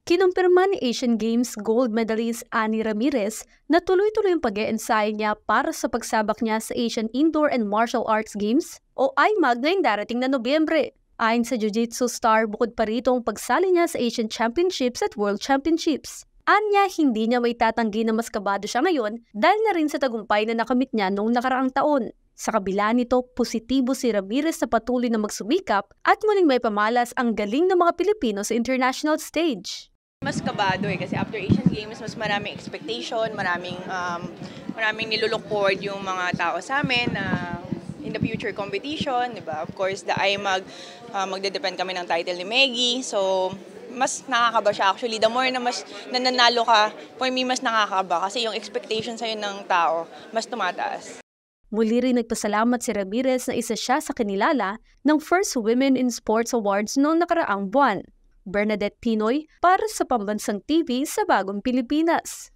Kinumpirma ni Asian Games gold medalist Annie Ramirez na tuloy-tuloy ang pag-e-ensayo niya para sa pagsabak niya sa Asian Indoor and Martial Arts Games o IMAG ngayong darating na Nobyembre. Ayon sa Jiu-Jitsu star, bukod pa rito ang pagsali niya sa Asian Championships at World Championships. Anya, hindi niya may tatanggi na mas kabado siya ngayon dahil na rin sa tagumpay na nakamit niya noong nakaraang taon. Sa kabila nito, positibo si Ramirez sa patuloy na magsumikap at muling may pamalas ang galing ng mga Pilipino sa international stage. Mas kabado kasi after Asian Games, mas maraming expectation, maraming nilulook forward yung mga tao sa amin in the future competition, di ba? Of course, the IMAG, magde-depend kami ng title ni Maggie, so mas nakakaba siya actually. The more na mas nananalo ka, for me mas nakakaba kasi yung expectation sa'yo ng tao, mas tumataas. Muli rin nagpasalamat si Ramirez na isa siya sa kinilala ng First Women in Sports Awards noong nakaraang buwan. Bernadette Pinoy para sa Pambansang TV sa Bagong Pilipinas.